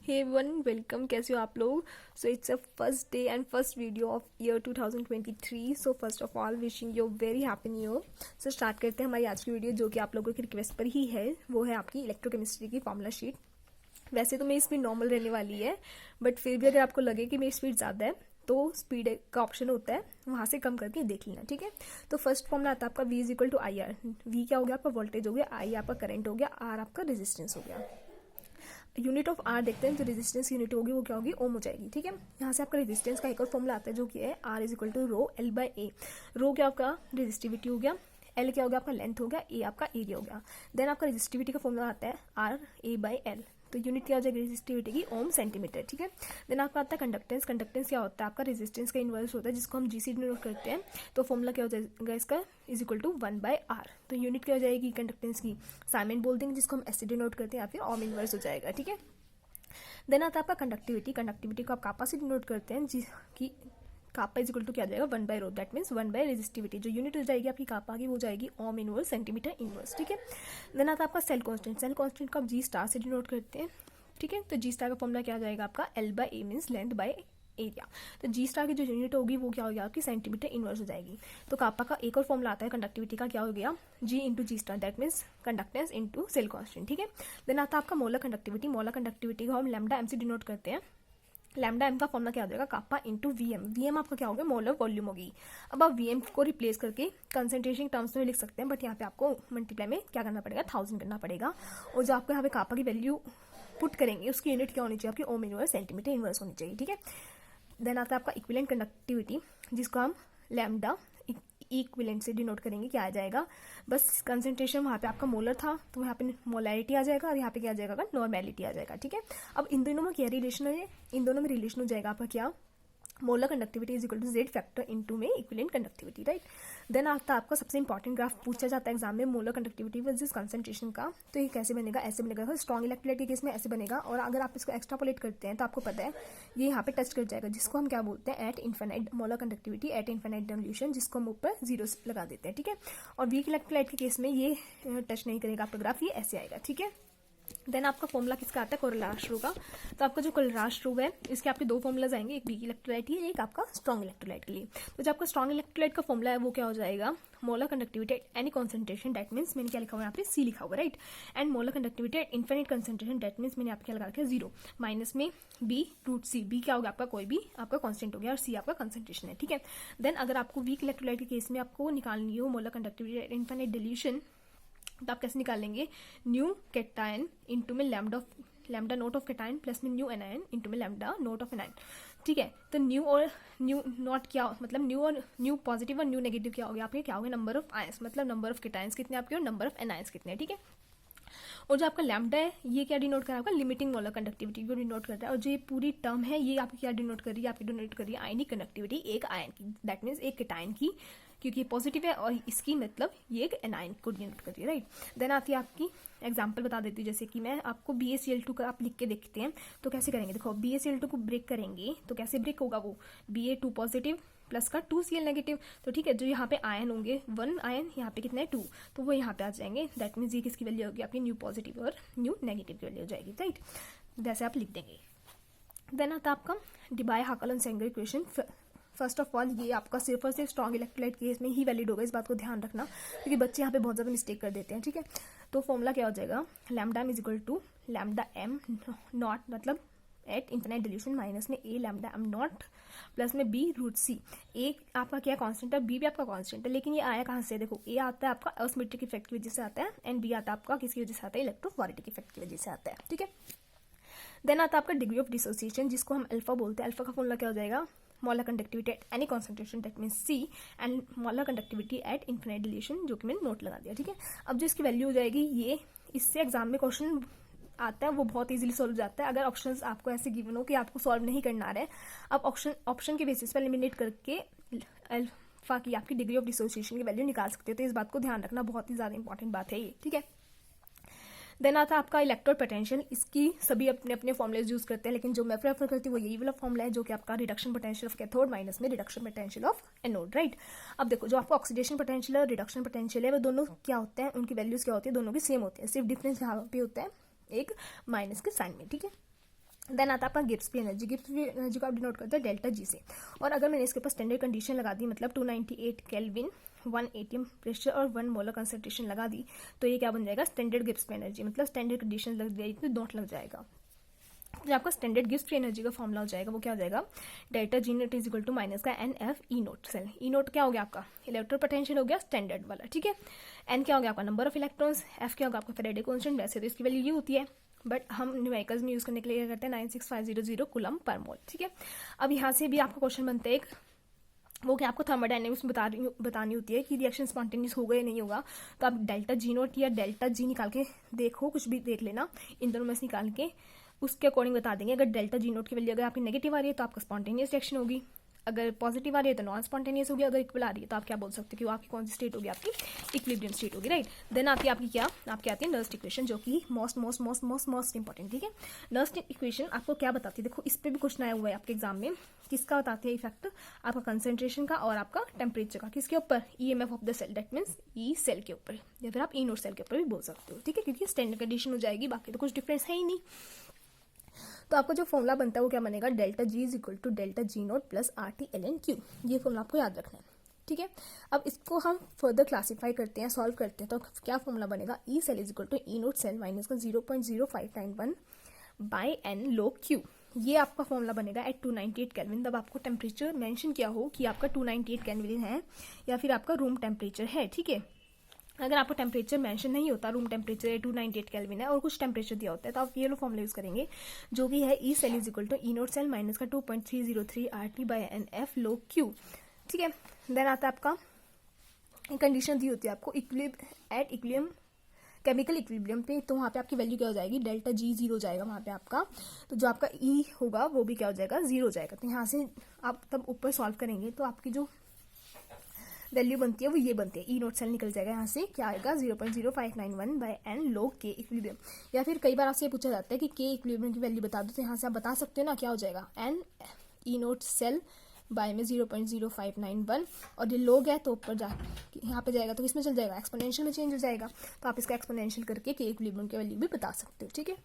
हे one welcome, कैसे हो आप लोग। So it's a first day and first video of year 2023। So first of all wishing you very happy new year. So start करते हैं हमारी आज की वीडियो, जो कि आप लोगों की रिक्वेस्ट पर ही है। वो है आपकी इलेक्ट्रोकेमिस्ट्री की फॉर्मूला शीट। वैसे तो मेरी स्पीड नॉर्मल रहने वाली है, बट फिर भी अगर आपको लगे कि मेरी स्पीड ज़्यादा है तो स्पीड का ऑप्शन होता है, वहाँ से कम करके देख लेना, ठीक है। तो फर्स्ट फॉर्मूला आता है आपका V is equal to I R. V क्या हो गया आपका वोल्टेज हो गया, आई आपका करंट हो गया, आर आपका रेजिस्टेंस हो गया। यूनिट ऑफ आर देखते हैं, जो रेजिस्टेंस यूनिट होगी वो क्या होगी, ओम हो जाएगी, ठीक है। यहाँ से आपका रेजिस्टेंस का एक और फॉर्मूला आता है जो कि है R is equal to rho L by A. Rho क्या आपका रेजिस्टिविटी हो गया, एल क्या हो गया आपका लेंथ हो गया, ए आपका एरिया हो गया। देन आपका रेजिस्टिविटी का फॉर्मूला आता है आर ए बाई एल। तो यूनिट क्या हो जाएगी रेजिस्टिविटी की, ओम सेंटीमीटर, ठीक है। देन आपका आता है कंडक्टेंस। कंडक्टेंस क्या होता है आपका रेजिस्टेंस का इनवर्स होता है, जिसको हम जीसी डिनोट करते हैं। तो फॉर्मूला क्या हो जाएगा इसका, is equal to 1 by R. तो यूनिट क्या हो जाएगी कंडक्टेंस की, साइमन बोल देंगे, जिसको हम एस डिनोट करते हैं, या फिर ओम इनवर्स हो जाएगा, ठीक है। देन आता है आपका कंडक्टिविटी। कंडक्टिविटी को आप कापा से डिनोट करते हैं, जिसकी कापा इज इक्वल टू क्या आ जाएगा 1 by rho, that means 1 by resistivity. जो यूनिट हो जाएगी आपकी कापा की वो जाएगी ओम इनवर्स सेंटीमीटर इनवर्स, ठीक है। देन आता है आपका सेल कांस्टेंट। सेल कांस्टेंट को आप जी स्टार से डिनोट करते हैं, ठीक है। तो जी स्टार का फॉर्मूला क्या आ जाएगा आपका L by A means length by area. तो जी स्टार की जो यूनिट होगी वो क्या हो गया आपकी सेंटीमीटर इनवर्स हो जाएगी। तो कापा का एक और फॉर्मूला आता है कंडक्टिविटी का, क्या हो गया G into G star, that means conductance into cell constant, ठीक है। देन आता है आपका मोलर कंडक्टिविटी। मोलर कंडक्टिविटी को हम लैम्डा एम से डिनोट करते हैं। लैम्डा एम का फॉर्मूला क्या हो जाएगा kappa into V M. V M आपका क्या होगा मोलर वॉल्यूम होगी। अब आप वी एम को रिप्लेस करके कंसेंट्रेशन टर्म्स में लिख सकते हैं, बट यहाँ पे आपको मल्टीप्लाई में क्या करना पड़ेगा 1000 करना पड़ेगा। और जो आपको यहाँ पे कापा की वैल्यू पुट करेंगे उसकी यूनिट क्या होनी चाहिए आपकी ओम इनवर्स सेंटीमीटर इनवर्स होनी चाहिए, ठीक है। देन आता है आपका इक्विवेलेंट कंडक्टिविटी, जिसको हम लैम्डा इक्विवेलेंट से डिनोट करेंगे, क्या आ जाएगा बस कंसेंट्रेशन वहाँ पे आपका मोलर था तो यहाँ पे मोलैरिटी आ जाएगा, और यहाँ पे क्या आ जाएगा नॉर्मेलिटी आ जाएगा, ठीक है। अब इन दोनों में क्या रिलेशन है, इन दोनों में रिलेशन हो जाएगा आपका क्या molar conductivity is equal to Z factor into में इक्विवेलेंट कंडक्टिविटी, राइट। देन आता है आपका सबसे इंपॉर्टेंट ग्राफ पूछा जाता है एग्जाम में, मोलर कंडक्टिविटी वर्सेस कंसंट्रेशन का। तो ये कैसे बनेगा, ऐसे बनेगा। स्ट्रॉन्ग इलेक्ट्रोलाइट के केस में ऐसे बनेगा, और अगर आप इसको एक्स्ट्रापोलेट करते हैं तो आपको पता है ये यहाँ पे टच कर जाएगा, जिसको हम क्या बोलते हैं at infinite molar conductivity at infinite dilution, जिसको हम ऊपर जीरो लगा देते हैं, ठीक है। और वीक इलेक्ट्रोलाइट के केस में ये टच नहीं करेगा आपका ग्राफ, ये ऐसे आएगा, ठीक है। देन आपका फॉर्मूला किसका आता है कोलराश का। तो आपका जो कोलराश है इसके आपके दो फॉर्मूलाज आएंगे, एक वीक इलेक्ट्रोलाइट है, एक आपका स्ट्रॉन्ग इलेक्ट्रोलाइट के लिए। तो जो आपका स्ट्रॉन्ग इलेक्ट्रोलाइट का फॉर्मूला है वो क्या हो जाएगा molar conductivity at any concentration, that means मैंने क्या लिखा हुआ है यहाँ पे सी लिखा हुआ, right. And molar conductivity at infinite concentration, that means मैंने आपको क्या लगा रखा है 0 माइनस में बी रूट सी। बी क्या होगा आपका कोई भी आपका कॉन्स्टेंट हो गया, और सी आपका कंसेंट्रेशन है, ठीक है। देन अगर आपको वीक इलेक्ट्रोलाइट के केस में आपको निकालनी हो molar conductivity at infinite dilution, तो आप कैसे निकालेंगे न्यू कैटायन इंटू में lambda naught of cation plus में न्यू एनायन इंटू में लैम्डा नोट ऑफ एनायन, ठीक है। तो न्यू और न्यू नॉट क्या मतलब न्यू और न्यू पॉजिटिव और न्यू नेगेटिव क्या हो गया आपके, क्या हो गया नंबर ऑफ आयंस, मतलब नंबर ऑफ कैटायंस कितने आपके और नंबर ऑफ एनायंस कितने हैं, ठीक है। और जो आपका लैम्डा है ये क्या डिनोट कर रहा है आपका लिमिटिंग मोलर कंडक्टिविटी को डिनोट करता है। और जो ये पूरी टर्म है ये आपकी क्या डिनोट कर रही है, आपकी डिनोट कर रही है आयनिक कंडक्टिविटी एक आयन की, दैट मीन्स एक कैटायन की, क्योंकि ये पॉजिटिव है, और इसकी मतलब ये एक एनायन को डिनोट कर रही है, राइट। देन आती है आपकी एग्जांपल बता देती हूँ, जैसे कि मैं आपको BaCl2 का आप लिख के देखते हैं तो कैसे करेंगे। देखो BaCl2 को ब्रेक करेंगे तो कैसे ब्रेक होगा वो Ba2 पॉजिटिव प्लस का 2Cl नेगेटिव, तो ठीक है। जो यहाँ पे आयन होंगे 1 आयन, यहाँ पे कितना है 2, तो वो यहाँ पे आ जाएंगे, दैट मीन्स ये किसकी वैल्यू होगी आपकी न्यू पॉजिटिव और न्यू नेगेटिव की वैल्यू हो जाएगी, राइट। वैसे आप लिख देंगे। देन आता है आपका Debye Hückel Onsager equation. First of all ये आपका सिर्फ और सिर्फ स्ट्रॉन्ग इलेक्ट्रोलाइट केस में ही वैलिड होगा, इस बात को ध्यान रखना, क्योंकि बच्चे यहाँ पे बहुत ज़्यादा मिस्टेक कर देते हैं, ठीक है। तो फॉर्मूला क्या हो जाएगा lambda M is equal to lambda M naught मतलब एट इन्फिनाइट डिल्यूशन माइनस में A lambda M naught plus में बी रूट सी। ए आपका क्या कांस्टेंट है, बी भी आपका कांस्टेंट है, लेकिन ये आया कहाँ से, देखो ए आता है आपका ऑस्मेट्रिक इफेक्ट की वजह से आता है, एंड बी आता है आपका किसकी वजह से आता है इलेक्ट्रोफोरेटिक इफेक्ट की वजह से आता है, ठीक है। देन आता है आपका डिग्री ऑफ डिसोसिएशन, जिसको हम अल्फा बोलते हैं। अल्फा का फॉर्मूला क्या हो जाएगा molar conductivity at any concentration, that means C, and molar conductivity at infinite dilution, जो कि मैंने नोट लगा दिया, ठीक है। अब जो इसकी वैल्यू हो जाएगी ये, इससे एग्जाम में क्वेश्चन आता है वो बहुत इजीली सॉल्व हो जाता है। अगर ऑप्शंस आपको ऐसे गिवन हो कि आपको सॉल्व नहीं करना आ रहा है, आप ऑप्शन के बेसिस पर एलिमिनेट करके अल्फा की आपकी डिग्री ऑफ डिसोसिएशन की वैल्यू निकाल सकते हो। तो इस बात को ध्यान रखना, बहुत ही ज़्यादा इंपॉर्टेंट बात है ये, ठीक है। देन आता है आपका इलेक्ट्रोड पोटेंशियल। इसकी सभी अपने अपने फॉर्मुलेज यूज करते हैं, लेकिन जो मैं प्रेफर करती हूँ वो यही वाला फॉर्मुला है, जो कि आपका reduction potential of cathode minus में reduction potential of anode, right. अब देखो जो आपका ऑक्सीडेशन पोटेंशियल और रिडक्शन पोटेंशियल है वो दोनों क्या होते हैं, उनकी वैल्यूज क्या होती है, दोनों की सेम होती है, सिर्फ डिफरेंस यहाँ पे होता है एक माइनस के साइन में, ठीक है। देन आता है आपका Gibbs free energy. Gibbs free energy को आप डिनोट करते हैं डेल्टा जी से। और अगर मैंने इसके ऊपर स्टैंडर्ड कंडीशन लगा दी, मतलब 298 केल्विन, 1 एटीएम प्रेशर और 1 मोलर कंसंट्रेशन लगा दी, तो ये क्या बन जाएगा, स्टैंडर्ड गिब्स फ्री एनर्जी। मतलब स्टैंडर्ड कंडीशन लग जाएगी तो डॉट लग जाएगा। जो आपका स्टैंडर्ड गिब्स फ्री एनर्जी का फॉर्मूला हो जाएगा वो क्या हो जाएगा, delta G naught is equal to minus का n F E naught cell. E naught क्या हो गया आपका, इलेक्ट्रो पोटेंशियल हो गया स्टैंडर्ड वाला, ठीक है। एन क्या हो गया आपका, नंबर ऑफ इलेक्ट्रॉन्स। एफ क्या होगा आपका, फेराडे कांस्टेंट। वैसे तो इसकी वैल्यू ये होती है, बट हम न्यूमेरिकल्स में यूज करने के लिए क्या करते हैं, 96500 कूलम पर मोल, ठीक है। अब यहाँ से भी आपको क्वेश्चन बनते हैं एक, वो क्या आपको थर्मोडायनेमिक्स में बतानी होती है कि रिएक्शन स्पॉन्टेनियस होगा या नहीं होगा। तो आप डेल्टा जी नोट या डेल्टा जी निकाल के देखो, कुछ भी देख लेना, इन दोनों में से निकाल के उसके अकॉर्डिंग बता देंगे। अगर डेल्टा जी नोट की वैल्यू अगर आपकी नेगेटिव आ रही है तो आपका स्पॉन्टेनियस रिएक्शन होगी, अगर पॉजिटिव आ रही है तो नॉन स्पॉन्टेनियस होगी, अगर इक्वल आ रही है तो आप क्या बोल सकते हो कि वो आपकी कौन सी स्टेट होगी, आपकी इक्विलिब्रियम स्टेट होगी, राइट। देन आती है आपकी क्या, आपकी आती है नर्स्ट इक्वेशन, जो कि मोस्ट इंपॉर्टेंट, ठीक है। नर्स्ट इक्वेशन आपको क्या बताती है, देखो इस पर भी क्वेश्चन आया हुआ है आपके एग्जाम में। किसका बताती है इफेक्ट, आपका कंसेंट्रेशन का और आपका टेम्परेचर का। किसके ऊपर, EMF of the cell, that means E cell के ऊपर, या फिर आप ई नोट सेल के ऊपर भी बोल सकते हो, ठीक है, क्योंकि स्टैंडर्ड कंडीशन हो जाएगी, बाकी तो कुछ डिफरेंस है ही नहीं। तो आपका जो फॉर्मूला बनता है वो क्या बनेगा, delta G is equal to delta G naught plus R T L N Q. ये फॉर्मूला आपको याद रखना है, ठीक है। अब इसको हम फर्दर क्लासीफाई करते हैं, सॉल्व करते हैं, तो क्या फॉर्मूला बनेगा, E cell is equal to E naught cell minus का 0.0591 बाई एन लो क्यू। ये आपका फॉर्मूला बनेगा एट 298 केल्विन। तब आपको टेम्परेचर मेंशन किया हो कि आपका 298 केल्विन है या फिर आपका रूम टेम्परेचर है, ठीक है। अगर आपको टेम्परेचर मेंशन नहीं होता, रूम टेम्परेचर है 298 केल्विन है और कुछ टेम्परेचर दिया होता है, तो आप ये लो फॉर्मूला यूज करेंगे, जो कि है E cell is equal to E naught cell minus का 2.303 R T by N F log Q, ठीक है। देन आता है आपका कंडीशन दी होती है आपको एट इक्विलिब्रियम, केमिकल इक्विलिब्रियम पे, तो वहाँ पे आपकी वैल्यू क्या हो जाएगी, डेल्टा जी जीरो जाएगा वहाँ पे आपका। तो जो आपका ई होगा वो भी क्या हो जाएगा, जीरो जाएगा। तो यहाँ से आप तब ऊपर सॉल्व करेंगे तो आपकी जो वैल्यू बनती है वो ये बनती है, ई नोट सेल निकल जाएगा यहाँ से, क्या आएगा 0.0591 बाई एन लोग के इक्विलिब्रियम। या फिर कई बार आपसे पूछा जाता है कि के इक्विलिब्रियम की वैल्यू बता दो, तो यहाँ से आप बता सकते हो ना, क्या हो जाएगा, N E naught cell by में 0.0591, और ये लोग है तो ऊपर जा यहाँ पे जाएगा तो किसमें चल जाएगा, एक्सपोनेंशियल में चेंज हो जाएगा। तो आप इसका एक्सपोनेंशियल करके के इक्विलिब्रियम की वैल्यू भी बता सकते हो, ठीक है।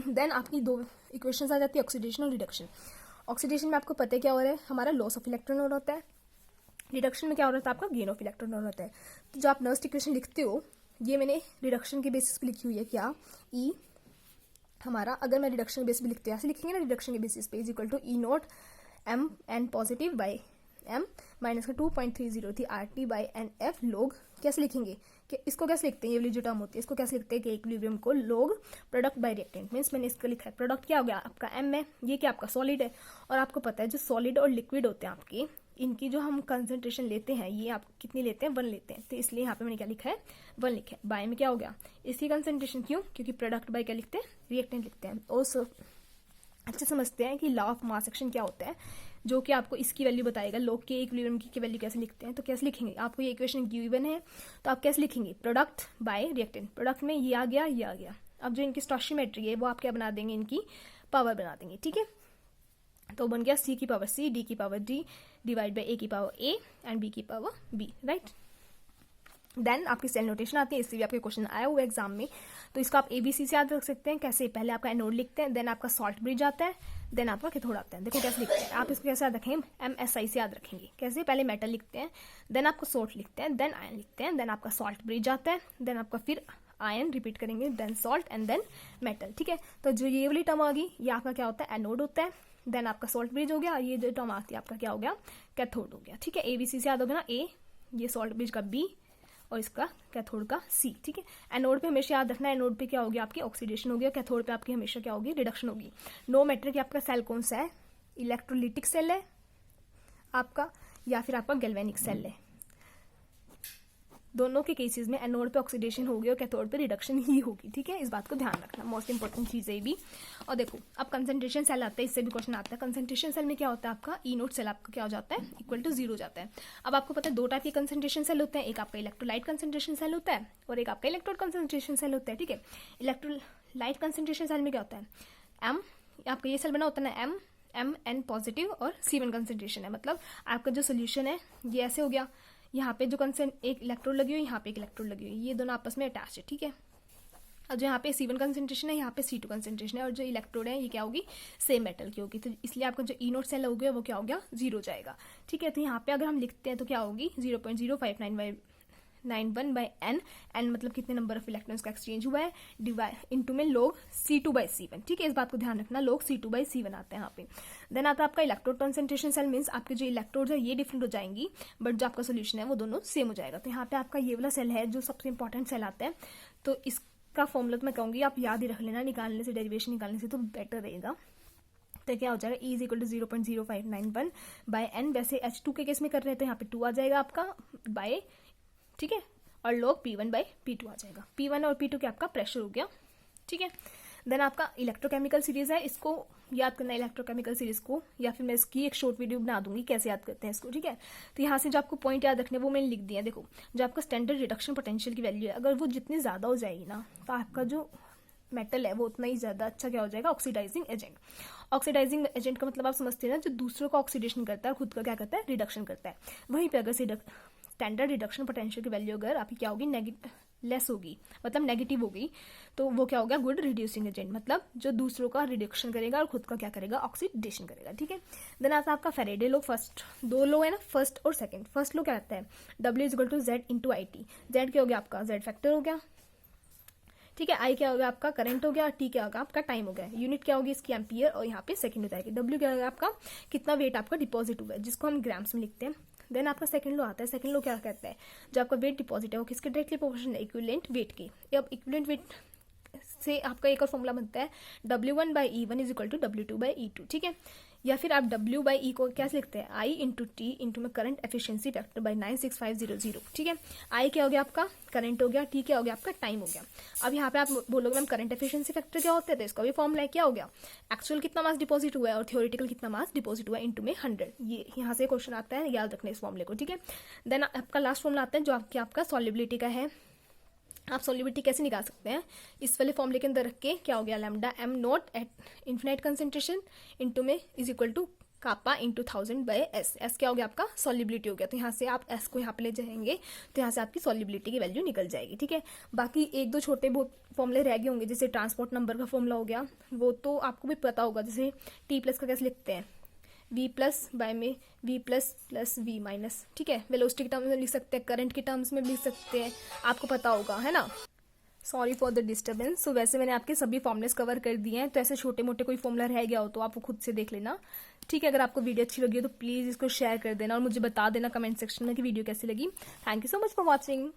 देन आपकी दो इक्वेशंस आ जाती है, ऑक्सीडेशन और रिडक्शन। ऑक्सीडेशन में आपको पता है क्या हो रहा है, हमारा लॉस ऑफ इलेक्ट्रॉन हो होता है। रिडक्शन में क्या हो रहा था, आपका गेन ऑफ इलेक्ट्रॉन हो होता है। तो जो आप नर्स्ट इक्वेशन लिखते हो, ये मैंने रिडक्शन के बेसिस पे लिखी हुई है, क्या ई हमारा, अगर मैं रिडक्शन के बेसिस पे लिखते हैं, ऐसे लिखेंगे ना, रिडक्शन के बेसिस पे is equal to E naught M N positive by M minus का 2.303 R T by N F log. कैसे लिखेंगे, कि इसको कैसे लिखते हैं, ये वाली जो टर्म होती है इसको कैसे लिखते हैं, कि इक्विलिब्रियम को लोग प्रोडक्ट बाय रिएक्टेंट, मीन्स मैंने इसको लिखा है, प्रोडक्ट क्या हो गया आपका एम है, ये क्या आपका सॉलिड है। और आपको पता है जो सॉलिड और लिक्विड होते हैं आपके, इनकी जो हम कंसंट्रेशन लेते हैं, ये आप कितनी लेते हैं, 1 लेते हैं। तो इसलिए यहाँ पे मैंने क्या लिखा है, 1 लिखा है। बाय में क्या हो गया, इसकी कंसंट्रेशन, क्यों, क्योंकि प्रोडक्ट बाय क्या लिखते हैं, रिएक्टेंट लिखते हैं। और अच्छे समझते हैं कि लॉ ऑफ मास एक्शन क्या होता है, जो कि आपको इसकी वैल्यू बताएगा, लोग के इक्विलिब्रियम की वैल्यू कैसे लिखते हैं। तो कैसे लिखेंगे, आपको ये इक्वेशन गिवन है तो आप कैसे लिखेंगे, प्रोडक्ट बाय रिएक्टेंट। प्रोडक्ट में ये आ गया, ये आ गया। अब जो इनकी स्टोइचियोमेट्री है वो आप क्या बना देंगे, इनकी पावर बना देंगे, ठीक है। तो बन गया सी की पावर सी, डी की पावर डी, डिवाइड बाई ए की पावर ए एंड बी की पावर बी, राइट। देन आपकी सेल नोटेशन आती है, इससे भी आपके क्वेश्चन आया हुआ है एग्जाम में। तो इसको आप एबीसी से याद रख सकते हैं। कैसे, पहले आपका एनोड लिखते हैं, देन आपका सॉल्ट ब्रिज आता है, देन आपका कैथोड आता है। देखो कैसे लिखते हैं, आप इसको कैसे याद रखेंगे, MSI से याद रखेंगे। कैसे, पहले मेटल लिखते हैं, देन आपका सॉल्ट लिखते हैं, देन आयन लिखते हैं, देन आपका सॉल्ट ब्रिज आता है, देन आपका फिर आयन रिपीट करेंगे, then salt and then metal, ठीक है। तो जो ये वाली टर्म आ गई, ये आपका क्या होता है, एनोड होता है, देन आपका सॉल्ट ब्रिज हो गया, और ये जो टर्म आती है आपका क्या हो गया, कैथोड हो गया, ठीक है। एबीसी से याद हो गया ना, ए ये सॉल्ट ब्रिज का बी और इसका कैथोड का सी, ठीक है। एनोड पे हमेशा याद रखना है, एनोड पे क्या होगी आपकी ऑक्सीडेशन होगी, और कैथोड पे आपकी हमेशा क्या होगी, रिडक्शन होगी। नो मैटर कि आपका सेल कौन सा है, इलेक्ट्रोलिटिक सेल है आपका या फिर आपका गैल्वेनिक सेल है, दोनों के केसेस में एनोड पे ऑक्सीडेशन होगी और कैथोड पे रिडक्शन ही होगी, ठीक है। इस बात को ध्यान रखना, मोस्ट इंपॉर्टेंट चीज है ये भी। और देखो अब कंसंट्रेशन सेल आता है, इससे भी क्वेश्चन आता है। कंसंट्रेशन सेल में क्या होता है आपका, ई नोट सेल आपका क्या हो जाता है, इक्वल टू 0 जाता है। अब आपको पता है 2 टाइप के कंसंट्रेशन सेल होते हैं, एक आपका इलेक्ट्रोलाइट कंसंट्रेशन सेल होता है और एक आपका इलेक्ट्रोड कंसंट्रेशन सेल होता है, ठीक है। इलेक्ट्रोलाइट कंसंट्रेशन सेल में क्या होता है, एम आपका ये सेल बना होता है ना, एम एन पॉजिटिव और C1 कंसंट्रेशन है। मतलब आपका जो सोल्यूशन है ये ऐसे हो गया, यहाँ पे जो एक इलेक्ट्रोड लगी हुई, यहाँ पे एक इलेक्ट्रोड लगी हुई, ये दोनों आपस में अटैच है, ठीक है। और जो यहाँ पे C1 कंसेंट्रेशन है, यहाँ पे C2 कंसेंट्रेशन है, और जो इलेक्ट्रोड है ये क्या होगी, सेम मेटल की होगी, तो इसलिए आपका जो E0 सेल हो गया वो क्या हो गया, 0 जाएगा। ठीक है, तो यहाँ पे अगर हम लिखते हैं तो क्या होगी 0.0591/n, n मतलब कितने नंबर ऑफ इलेक्ट्रॉन्स का एक्सचेंज हुआ है, डिवाइड इनटू में log C2/C1। ठीक है, इस बात को ध्यान रखना, log C2/C1 आता है यहाँ पे। देन आता है आपका इलेक्ट्रोड कंसेंट्रेशन सेल, मीन्स आपके जो इलेक्ट्रोड्स है ये डिफरेंट हो जाएंगी, बट जो आपका सोल्यूशन है वो दोनों सेम हो जाएगा। तो यहाँ पे आपका ये वाला सेल है जो सबसे इंपॉर्टेंट सेल आता है, तो इसका फॉर्मूला तो मैं कहूँगी आप याद ही रख लेना, निकालने से, डेरिवेशन निकालने से तो बेटर रहेगा। तो क्या हो जाएगा, E = 0.0591/n। वैसे H2 के केस में कर रहे हैं तो यहाँ पे 2 आ जाएगा आपका बाय, ठीक है, और log P1/P2 आ जाएगा। P1 और P2 क्या आपका प्रेशर हो गया। ठीक है, देन आपका इलेक्ट्रोकेमिकल सीरीज है, इसको याद करना है इलेक्ट्रोकेमिकल सीरीज को, या फिर मैं इसकी एक शॉर्ट वीडियो बना दूंगी कैसे याद करते हैं इसको। ठीक है, तो यहाँ से जो आपको पॉइंट याद रखने वो मैंने लिख दिया। देखो, जो आपका स्टैंडर्ड रिडक्शन पोटेंशियल की वैल्यू है, अगर वो जितनी ज़्यादा हो जाएगी ना, तो आपका जो मेटल है वो उतना ही ज़्यादा अच्छा क्या हो जाएगा, ऑक्सीडाइजिंग एजेंट। ऑक्सीडाइजिंग एजेंट का मतलब आप समझते हैं ना, जो दूसरों का ऑक्सीडेशन करता है और खुद का क्या करता है, रिडक्शन करता है। वहीं पे अगर स्टैंडर्ड रिडक्शन पोटेंशियल की वैल्यू अगर आपकी क्या होगी, लेस होगी, मतलब नेगेटिव होगी, तो वो क्या होगा, गुड रिड्यूसिंग एजेंट, मतलब जो दूसरों का रिडक्शन करेगा और खुद का क्या करेगा, ऑक्सीडेशन करेगा। ठीक है, देन आता है आपका फैराडे लॉ। फर्स्ट दो लॉ है ना, फर्स्ट और सेकंड। फर्स्ट लॉ क्या रहता है, W = Z × IT। Z क्या हो गया आपका, Z फैक्टर हो गया। ठीक है, I क्या हो गया आपका, करंट हो गया, T क्या होगा आपका, टाइम हो गया। यूनिट क्या होगी इसकी, एम्पियर, और यहाँ पे सेकंड हो जाएगी। W क्या होगा आपका, कितना वेट आपका डिपॉजिट हुआ है, जिसको हम ग्राम्स में लिखते हैं। देन आपका सेकंड लो आता है। सेकंड लो क्या कहता है, जो आपका वेट डिपॉजिट है वो किसके डायरेक्टली प्रोपोर्शनल है, इक्विवेलेंट वेट के। अब इक्विवेलेंट वेट से आपका एक और फॉर्मूला बनता है, W1/E1 = W2/E2। ठीक है, या फिर आप W/E को कैसे लिखते हैं, I × T × में करंट एफिशिएंसी फैक्टर बाय 96500। ठीक है, I क्या हो गया आपका, करंट हो गया, T क्या हो गया आपका, टाइम हो गया। अब यहाँ पे आप बोलोगे मैम करंट एफिशिएंसी फैक्टर क्या होता है, तो इसका भी फॉर्मूला क्या हो गया, एक्चुअल कितना मास डिपॉजिट हुआ है और थ्योरेटिकल कितना मास डिपॉजिट हुआ है इनटू में 100। ये यहाँ से क्वेश्चन आता है, याद रखना इस फॉर्मूले को। ठीक है, देन आपका लास्ट फॉर्मूला आता है जो आपका सॉल्युबिलिटी का है। आप सॉल्युबिलिटी कैसे निकाल सकते हैं, इस वाले फॉर्मूले के अंदर रख के, क्या हो गया, lambda m0 at infinite concentration into में is equal to kappa × 1000/S। S क्या हो गया आपका, सॉल्युबिलिटी हो गया। तो यहाँ से आप S को यहाँ पे ले जाएंगे तो यहाँ से आपकी सॉल्युबिलिटी की वैल्यू निकल जाएगी। ठीक है, बाकी एक दो छोटे बहुत फॉर्मूले रह गए होंगे, जैसे ट्रांसपोर्ट नंबर का फॉर्मूला हो गया, वो तो आपको भी पता होगा। जैसे T+ का कैसे लिखते हैं, V+ में V++V-। ठीक है, वेलोसिटी के टर्म्स में लिख सकते हैं, करंट के टर्म्स में भी लिख सकते हैं, आपको पता होगा, है ना। Sorry for the disturbance. So वैसे मैंने आपके सभी फॉर्मूलेस कवर कर दिए हैं, तो ऐसे छोटे मोटे कोई फॉर्मूला रह गया हो तो आप वो खुद से देख लेना। ठीक है, अगर आपको वीडियो अच्छी लगी हो तो प्लीज़ इसको शेयर कर देना और मुझे बता देना कमेंट सेक्शन में कि वीडियो कैसी लगी। Thank you so much for watching.